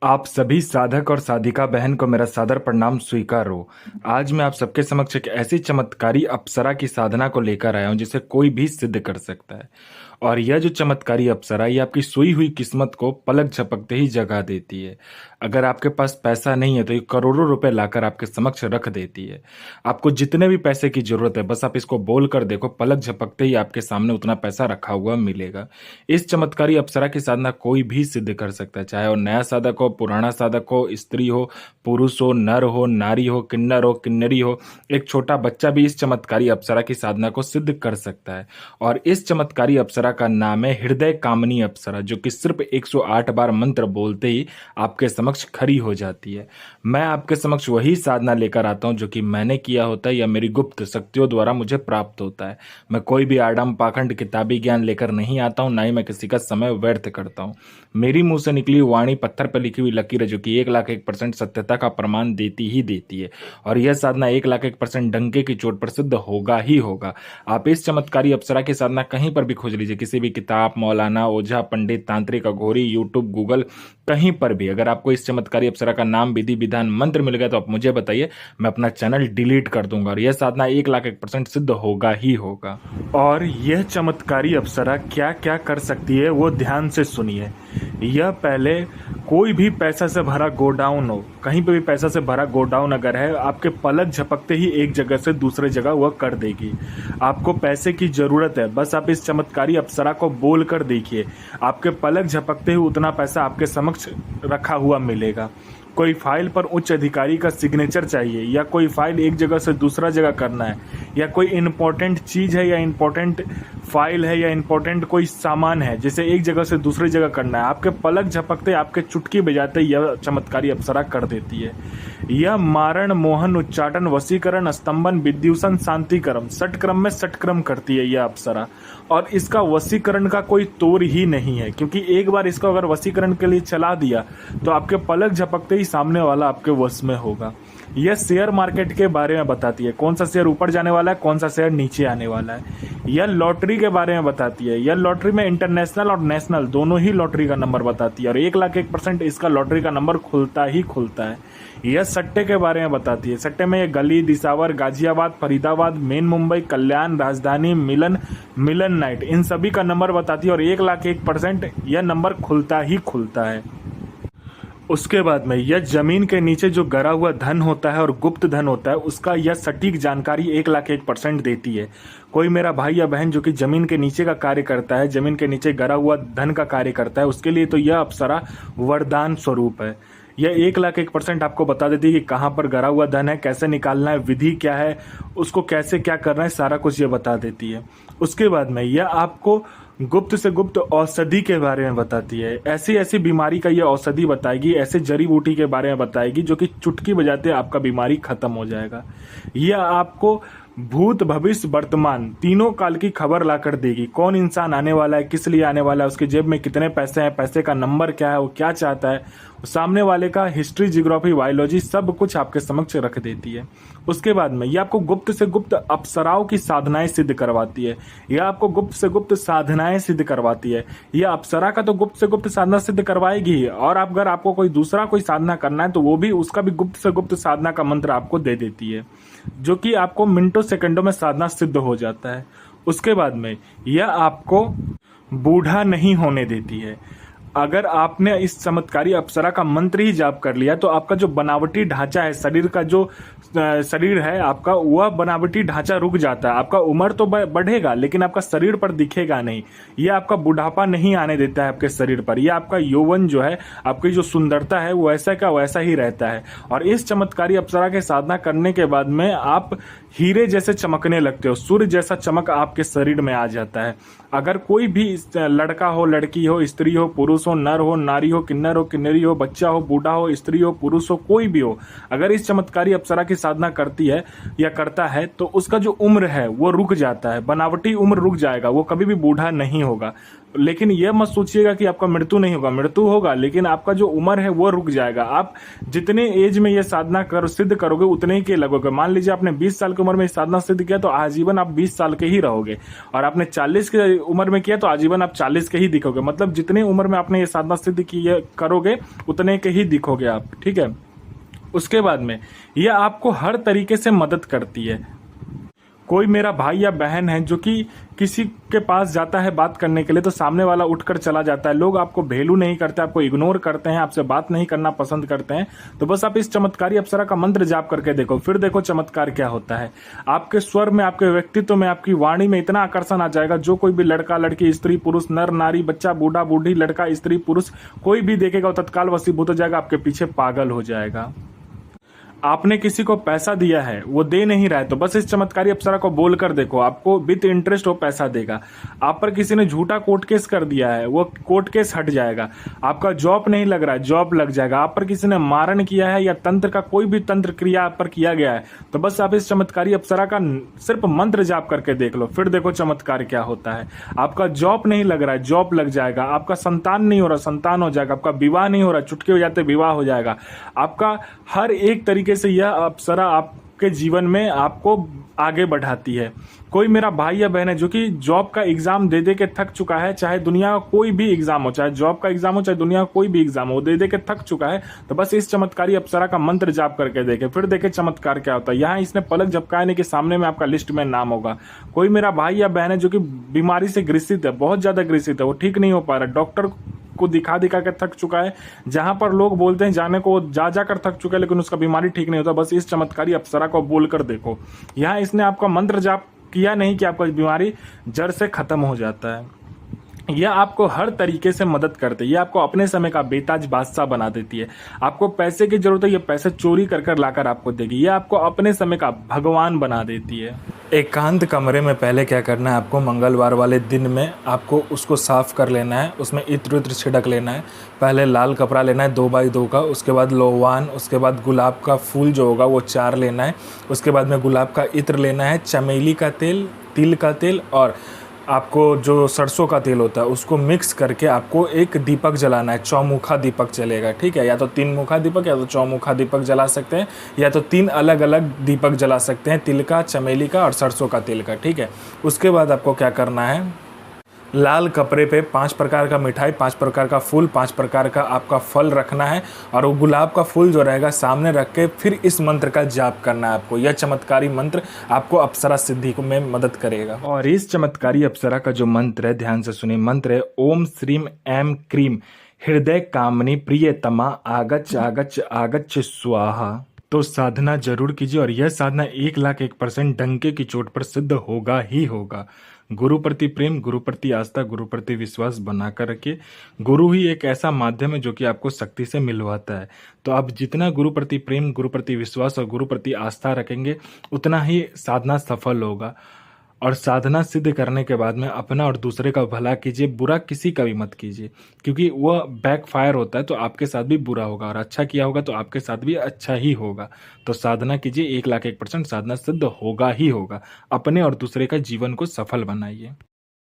आप सभी साधक और साधिका बहन को मेरा सादर प्रणाम स्वीकार हो। आज मैं आप सबके समक्ष एक ऐसी चमत्कारी अप्सरा की साधना को लेकर आया हूं जिसे कोई भी सिद्ध कर सकता है। और यह जो चमत्कारी अप्सरा ये आपकी सोई हुई किस्मत को पलक झपकते ही जगा देती है। अगर आपके पास पैसा नहीं है तो ये करोड़ों रुपए लाकर आपके समक्ष रख देती है। आपको जितने भी पैसे की जरूरत है बस आप इसको बोल कर देखो, पलक झपकते ही आपके सामने उतना पैसा रखा हुआ मिलेगा। इस चमत्कारी अप्सरा की साधना कोई भी सिद्ध कर सकता है, चाहे वो नया साधक हो, पुराना साधक हो, स्त्री हो, पुरुष हो, नर हो, नारी हो, किन्नर हो, किन्नरी हो। एक छोटा बच्चा भी इस चमत्कारी अप्सरा की साधना को सिद्ध कर सकता है। और इस चमत्कारी अप्सरा का नाम है हृदय कामनी अप्सरा, जो कि सिर्फ 108 बार मंत्र बोलते ही आपके समक्ष खड़ी हो जाती है। मैं आपके समक्ष वही साधना लेकर आता हूं जो कि मैंने किया होता है या मेरी गुप्त शक्तियों द्वारा मुझे प्राप्त होता है। मैं कोई भी आडम पाखंड किताबी ज्ञान लेकर नहीं आता हूं, ना ही मैं किसी का समय व्यर्थ करता हूं। मेरी मुंह से निकली वाणी पत्थर पर लिखी हुई लकीर है, जो कि 1,01% सत्यता का प्रमाण देती ही देती है। और यह साधना 1,01% डंके की चोट पर सिद्ध होगा ही होगा। आप इस चमत्कारी अप्सरा की साधना कहीं पर भी खोज लीजिए, किसी भी किताब, मौलाना, ओझा, पंडित, तांत्रिक, अघोरी, यूट्यूब, गूगल, कहीं पर भी अगर आपको इस चमत्कारी अप्सरा का नाम, विधि, विधान, मंत्र मिल गया तो आप मुझे बताइए, मैं अपना चैनल डिलीट कर दूंगा। और यह साधना 1,01% सिद्ध होगा ही होगा। और यह चमत्कारी अप्सरा क्या क्या कर सकती है वो ध्यान से सुनिए। यह पहले कोई भी पैसा से भरा गोडाउन हो, कहीं पे भी पैसा से भरा गोडाउन अगर है, आपके पलक झपकते ही एक जगह से दूसरे जगह वह कर देगी। आपको पैसे की जरूरत है, बस आप इस चमत्कारी अप्सरा को बोल कर देखिए, आपके पलक झपकते ही उतना पैसा आपके समक्ष रखा हुआ मिलेगा। कोई फाइल पर उच्च अधिकारी का सिग्नेचर चाहिए, या कोई फाइल एक जगह से दूसरा जगह करना है, या कोई इंपॉर्टेंट चीज है, या इंपॉर्टेंट फाइल है, या इंपॉर्टेंट कोई सामान है जिसे एक जगह से दूसरी जगह करना है, आपके पलक झपकते, आपके चुटकी बजाते यह चमत्कारी अप्सरा कर देती है। यह मारण, मोहन, उच्चाटन, वशीकरण, स्तंभन, विद्युषण, शांतिकरम, षटक्रम में षटक्रम करती है यह अप्सरा। और इसका वशीकरण का कोई तोड़ ही नहीं है, क्योंकि एक बार इसको अगर वशीकरण के लिए चला दिया तो आपके पलक झपकते ही सामने वाला आपके वश में होगा। यह शेयर मार्केट के बारे में बताती है, कौन सा शेयर ऊपर जाने वाला है, कौन सा शेयर नीचे आने वाला है। यह लॉटरी के बारे में बताती है, यह लॉटरी में इंटरनेशनल और नेशनल दोनों ही लॉटरी का नंबर बताती है, और 1,01% इसका लॉटरी का नंबर खुलता ही खुलता है। यह सट्टे के बारे में बताती है, सट्टे में यह गली, दिसावर, गाजियाबाद, फरीदाबाद, मेन मुंबई, कल्याण, राजधानी, मिलन, मिलन नाइट, इन सभी का नंबर बताती है, और 1,01% यह नंबर खुलता ही खुलता है। उसके बाद में यह जमीन के नीचे जो गड़ा हुआ धन होता है और गुप्त धन होता है, उसका यह सटीक जानकारी 1,01% देती है। कोई मेरा भाई या बहन जो कि जमीन के नीचे का कार्य करता है, जमीन के नीचे गड़ा हुआ धन का कार्य करता है, उसके लिए तो यह अप्सरा वरदान स्वरूप है। यह 1,01% आपको बता देती है कि कहाँ पर गड़ा हुआ धन है, कैसे निकालना है, विधि क्या है, उसको कैसे क्या करना है, सारा कुछ ये बता देती है। उसके बाद में यह आपको गुप्त से गुप्त औषधि के बारे में बताती है। ऐसी ऐसी बीमारी का ये औषधि बताएगी, ऐसे जड़ी बूटी के बारे में बताएगी जो कि चुटकी बजाते आपका बीमारी खत्म हो जाएगा। यह आपको भूत, भविष्य, वर्तमान तीनों काल की खबर लाकर देगी। कौन इंसान आने वाला है, किस लिए आने वाला है, उसके जेब में कितने पैसे हैं, पैसे का नंबर क्या है, वो क्या चाहता है, सामने वाले का हिस्ट्री, जियोग्राफी, बायोलॉजी सब कुछ आपके समक्ष रख देती है। उसके बाद में ये आपको गुप्त से गुप्त अप्सराओं की साधनाएं सिद्ध करवाती है। यह आपको गुप्त से गुप्त साधनाएं सिद्ध करवाती है। यह अप्सरा का तो गुप्त से गुप्त साधना सिद्ध करवाएगी ही, और अगर आपको कोई दूसरा कोई साधना करना है तो वो भी उसका भी गुप्त से गुप्त साधना का मंत्र आपको दे देती है, जो कि आपको मिनटों सेकंडों में साधना सिद्ध हो जाता है। उसके बाद में यह आपको बूढ़ा नहीं होने देती है। अगर आपने इस चमत्कारी अप्सरा का मंत्र ही जाप कर लिया तो आपका जो बनावटी ढांचा है, शरीर का जो शरीर है आपका, वह बनावटी ढांचा रुक जाता है। आपका उम्र तो बढ़ेगा लेकिन आपका शरीर पर दिखेगा नहीं। यह आपका बुढ़ापा नहीं आने देता है आपके शरीर पर। यह आपका यौवन जो है, आपकी जो सुंदरता है वो वैसा का वैसा ही रहता है। और इस चमत्कारी अप्सरा के साधना करने के बाद में आप हीरे जैसे चमकने लगते हो, सूर्य जैसा चमक आपके शरीर में आ जाता है। अगर कोई भी लड़का हो, लड़की हो, स्त्री हो, पुरुष हो, नर हो, नारी हो, किन्नर हो, किन्नरी हो, बच्चा हो, बूढ़ा हो, स्त्री हो, पुरुष हो, कोई भी हो, अगर इस चमत्कारी अप्सरा की साधना करती है या करता है तो उसका जो उम्र है वो रुक जाता है, बनावटी उम्र रुक जाएगा, वो कभी भी बूढ़ा नहीं होगा। लेकिन यह मत सोचिएगा कि आपका मृत्यु नहीं होगा, मृत्यु होगा लेकिन आपका जो उम्र है वो रुक जाएगा। आप जितने एज में ये साधना सिद्ध करोगे उतने ही के लगोगे। मान लीजिए आपने 20 साल की उम्र में साधना सिद्ध किया तो आजीवन आप 20 साल के ही रहोगे, और आपने 40 की उम्र में किया तो आजीवन आप 40 के ही दिखोगे। मतलब जितनी उम्र में आपने जितने ये साधना सिद्ध किए करोगे उतने के ही दिखोगे आप, ठीक है। उसके बाद में यह आपको हर तरीके से मदद करती है। कोई मेरा भाई या बहन है जो कि किसी के पास जाता है बात करने के लिए, तो सामने वाला उठकर चला जाता है, लोग आपको वैल्यू नहीं करते, आपको इग्नोर करते हैं, आपसे बात नहीं करना पसंद करते हैं, तो बस आप इस चमत्कारी अप्सरा का मंत्र जाप करके देखो, फिर देखो चमत्कार क्या होता है। आपके स्वर में, आपके व्यक्तित्व में, आपकी वाणी में इतना आकर्षण आ जाएगा, जो कोई भी लड़का लड़की, स्त्री पुरुष, नर नारी, बच्चा बूढ़ा बूढ़ी, लड़का स्त्री पुरुष, कोई भी देखेगा वो तत्काल वशीभूत हो जाएगा, आपके पीछे पागल हो जाएगा। आपने किसी को पैसा दिया है, वो दे नहीं रहा है, तो बस इस चमत्कारी अप्सरा को बोलकर देखो, आपको विद इंटरेस्ट वो पैसा देगा। आप पर किसी ने झूठा कोर्ट केस कर दिया है, वो कोर्ट केस हट जाएगा। आपका जॉब नहीं लग रहा है, जॉब लग जाएगा। आप पर किसी ने मारण किया है या तंत्र का कोई भी तंत्र क्रिया आप पर किया गया है, तो बस आप इस चमत्कारी अप्सरा का सिर्फ मंत्र जाप करके देख लो, फिर देखो चमत्कार क्या होता है। आपका जॉब नहीं लग रहा है, जॉब लग जाएगा। आपका संतान नहीं हो रहा, संतान हो जाएगा। आपका विवाह नहीं हो रहा, चुटकी हो जाते विवाह हो जाएगा। आपका हर एक तरीके से यह अप्सरा आपके जीवन में आपको आगे बढ़ाती है। कोई मेरा भाई या बहन है जो कि जॉब का एग्जाम दे दे के थक चुका है, चाहे दुनिया का कोई भी एग्जाम हो, चाहे जॉब का एग्जाम हो, चाहे दुनिया का कोई भी एग्जाम हो, दे दे के थक चुका है, तो बस इस चमत्कारी अप्सरा का मंत्र जाप करके देखे, फिर देखे चमत्कार क्या होता है। यहाँ इसने पलक झपकाए नहीं कि सामने में आपका लिस्ट में नाम होगा। कोई मेरा भाई या बहन है जो कि बीमारी से ग्रसित है, बहुत ज्यादा ग्रसित है, वो ठीक नहीं हो पा रहा, डॉक्टर को दिखा दिखा कर थक चुका है, जहां पर लोग बोलते हैं जाने को जा जाकर थक चुका है, लेकिन उसका बीमारी ठीक नहीं होता, बस इस चमत्कारी अप्सरा को बोलकर देखो। यहाँ इसने आपका मंत्र जाप किया नहीं कि आपका बीमारी जड़ से खत्म हो जाता है। यह आपको हर तरीके से मदद करती है। यह आपको अपने समय का बेताज बादशाह बना देती है। आपको पैसे की जरूरत है, ये पैसे चोरी कर कर लाकर आपको देगी। यह आपको अपने समय का भगवान बना देती है। एकांत कमरे में पहले क्या करना है, आपको मंगलवार वाले दिन में आपको उसको साफ कर लेना है, उसमें इत्र उत्र छिड़क लेना है। पहले लाल कपड़ा लेना है 2x2 का, उसके बाद लोवान, उसके बाद गुलाब का फूल जो होगा वो 4 लेना है, उसके बाद में गुलाब का इत्र लेना है, चमेली का तेल, तिल का तेल और आपको जो सरसों का तेल होता है उसको मिक्स करके आपको एक दीपक जलाना है। चौमुखा दीपक जलेगा, ठीक है। या तो 3 मुखा दीपक या तो चौमुखा दीपक जला सकते हैं, या तो 3 अलग अलग दीपक जला सकते हैं, तिल का, चमेली का और सरसों का तेल का, ठीक है। उसके बाद आपको क्या करना है, लाल कपड़े पे 5 प्रकार का मिठाई, 5 प्रकार का फूल, 5 प्रकार का आपका फल रखना है और वो गुलाब का फूल जो रहेगा सामने रख के फिर इस मंत्र का जाप करना है आपको। यह चमत्कारी मंत्र आपको अप्सरा सिद्धि को में मदद करेगा। और इस चमत्कारी अप्सरा का जो मंत्र है, ध्यान से सुनिए, मंत्र है ओम श्रीम ऐम क्रीम हृदय कामनी प्रियतमा आगच्छ आगच्छ आगच्छ स्वाहा। तो साधना जरूर कीजिए और यह साधना 1,01,000% डंके की चोट पर सिद्ध होगा ही होगा। गुरु प्रति प्रेम, गुरु प्रति आस्था, गुरु प्रति विश्वास बनाकर रखिए। गुरु ही एक ऐसा माध्यम है जो कि आपको शक्ति से मिलवाता है। तो आप जितना गुरु प्रति प्रेम, गुरु प्रति विश्वास और गुरु प्रति आस्था रखेंगे, उतना ही साधना सफल होगा। और साधना सिद्ध करने के बाद में अपना और दूसरे का भला कीजिए, बुरा किसी का भी मत कीजिए, क्योंकि वह बैकफायर होता है, तो आपके साथ भी बुरा होगा, और अच्छा किया होगा तो आपके साथ भी अच्छा ही होगा। तो साधना कीजिए, 1,01,000% साधना सिद्ध होगा ही होगा। अपने और दूसरे का जीवन को सफल बनाइए।